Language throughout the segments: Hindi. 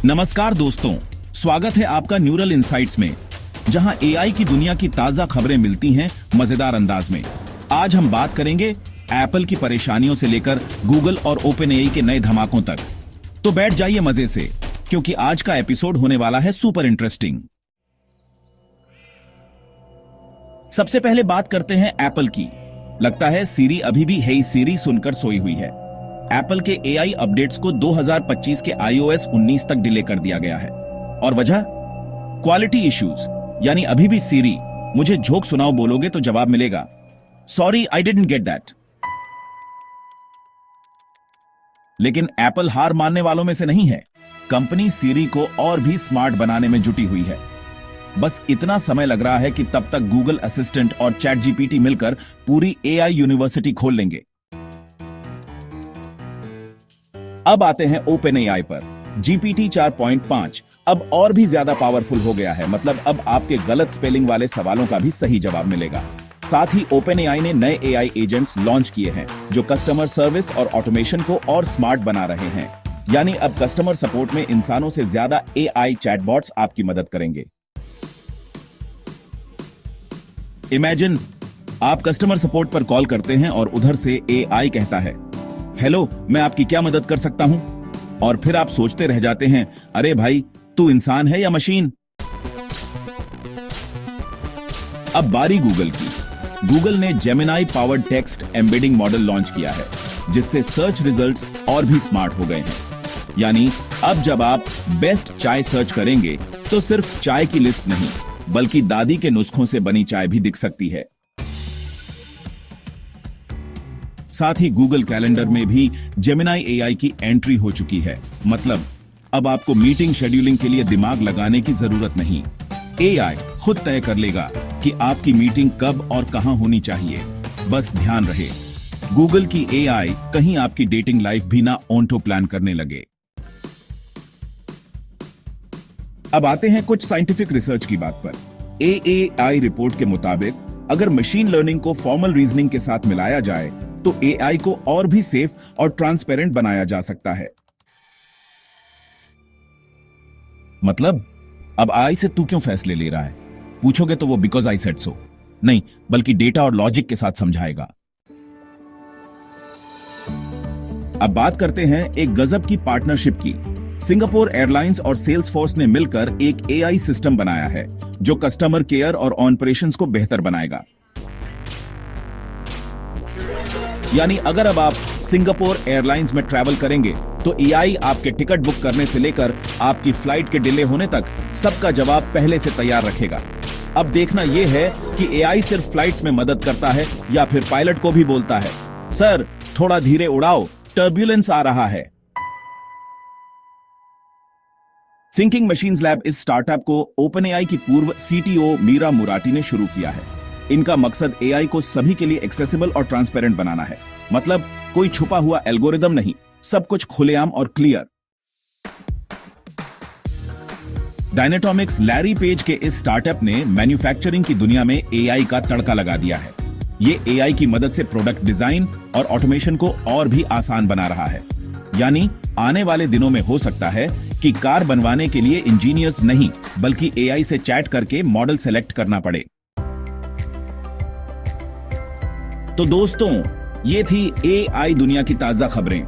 नमस्कार दोस्तों, स्वागत है आपका न्यूरल इनसाइट्स में, जहां एआई की दुनिया की ताजा खबरें मिलती हैं मजेदार अंदाज में। आज हम बात करेंगे एप्पल की परेशानियों से लेकर गूगल और ओपन एआई के नए धमाकों तक। तो बैठ जाइए मजे से, क्योंकि आज का एपिसोड होने वाला है सुपर इंटरेस्टिंग। सबसे पहले बात करते हैं एप्पल की। लगता है सीरी अभी भी हे सीरी सुनकर सोई हुई है। एप्पल के एआई अपडेट्स को 2025 के iOS 19 तक डिले कर दिया गया है। और वजह क्वालिटी इश्यूज, यानी अभी भी सीरी मुझे झोंक सुनाओ बोलोगे तो जवाब मिलेगा, sorry I didn't get that. लेकिन एप्पल हार मानने वालों में से नहीं है। कंपनी सीरी को और भी स्मार्ट बनाने में जुटी हुई है। बस इतना समय लग रहा है कि तब तक गूगल असिस्टेंट और चैट जीपीटी मिलकर पूरी एआई यूनिवर्सिटी खोल लेंगे। अब आते हैं ओपन एआई पर। जीपीटी 4.5 अब और भी ज्यादा पावरफुल हो गया है। मतलब अब आपके गलत स्पेलिंग वाले सवालों का भी सही जवाब मिलेगा। साथ ही ओपन एआई ने नए एआई एजेंट्स लॉन्च किए हैं जो कस्टमर सर्विस और ऑटोमेशन को और स्मार्ट बना रहे हैं। यानी अब कस्टमर सपोर्ट में इंसानों से ज्यादा एआई चैटबॉट्स आपकी मदद करेंगे। इमेजिन आप कस्टमर सपोर्ट पर कॉल करते हैं और उधर से एआई कहता है, हेलो, मैं आपकी क्या मदद कर सकता हूं? और फिर आप सोचते रह जाते हैं, अरे भाई, तू इंसान है या मशीन? अब बारी गूगल की। गूगल ने Gemini powered text embedding model launch किया है, जिससे सर्च रिजल्ट्स और भी स्मार्ट हो गए हैं। यानी अब जब आप बेस्ट चाय सर्च करेंगे तो सिर्फ चाय की लिस्ट नहीं, बल्कि दादी के नुस्खों से बनी चाय भी दिख सकती है। साथ ही गूगल कैलेंडर में भी जेमिनाई एआई की एंट्री हो चुकी है। मतलब अब आपको मीटिंग शेड्यूलिंग के लिए दिमाग लगाने की जरूरत नहीं। एआई खुद तय कर लेगा कि आपकी मीटिंग कब और कहां होनी चाहिए। बस ध्यान रहे, गूगल की एआई कहीं आपकी डेटिंग लाइफ भी ना ऑटो प्लान करने लगे। अब आते हैं कुछ साइंटिफिक रिसर्च की बात पर। एएआई रिपोर्ट के मुताबिक अगर मशीन लर्निंग को फॉर्मल रीजनिंग के साथ मिलाया जाए तो एआई को और भी सेफ और ट्रांसपेरेंट बनाया जा सकता है। मतलब अब आई से तू क्यों फैसले ले रहा है पूछोगे तो वो बिकॉज आई सेड सो नहीं, बल्कि डेटा और लॉजिक के साथ समझाएगा। अब बात करते हैं एक गजब की पार्टनरशिप की। सिंगापुर एयरलाइंस और सेल्सफोर्स ने मिलकर एक एआई सिस्टम बनाया है जो कस्टमर केयर और ऑपरेशंस को बेहतर बनाएगा। यानी अगर अब आप सिंगापुर एयरलाइंस में ट्रैवल करेंगे तो एआई आपके टिकट बुक करने से लेकर आपकी फ्लाइट के डिले होने तक सबका जवाब पहले से तैयार रखेगा। अब देखना यह है कि एआई सिर्फ फ्लाइट्स में मदद करता है या फिर पायलट को भी बोलता है, सर थोड़ा धीरे उड़ाओ, टर्ब्यूलेंस आ रहा है। थिंकिंग मशीन्स लैब इस स्टार्टअप को ओपन एआई की पूर्व सीटीओ मीरा मुराटी ने शुरू किया है। इनका मकसद एआई को सभी के लिए एक्सेसिबल और ट्रांसपेरेंट बनाना है। मतलब कोई छुपा हुआ एल्गोरिदम नहीं, सब कुछ खुलेआम और क्लियर। डायनेटॉमिक्स लैरी पेज के इस स्टार्टअप ने मैन्युफैक्चरिंग की दुनिया में एआई का तड़का लगा दिया है। ये एआई की मदद से प्रोडक्ट डिजाइन और ऑटोमेशन को और भी आसान बना रहा है। यानी आने वाले दिनों में हो सकता है कि कार बनवाने के लिए इंजीनियर्स नहीं, बल्कि एआई से चैट करके मॉडल सेलेक्ट करना पड़े। तो दोस्तों, ये थी एआई दुनिया की ताजा खबरें।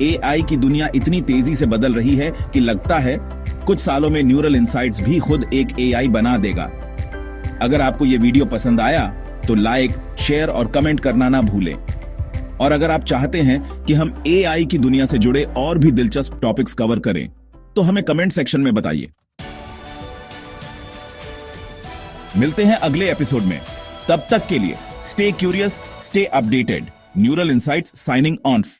एआई की दुनिया इतनी तेजी से बदल रही है कि लगता है कुछ सालों में न्यूरल इनसाइट्स भी खुद एक एआई बना देगा। अगर आपको ये वीडियो पसंद आया तो लाइक, शेयर और कमेंट करना ना भूलें। और अगर आप चाहते हैं कि हम एआई की दुनिया से जुड़े और भी दिलचस्प टॉपिक्स कवर करें तो हमें कमेंट सेक्शन में बताइए। मिलते हैं अगले एपिसोड में। तब तक के लिए stay curious, stay updated. Neural insights signing off.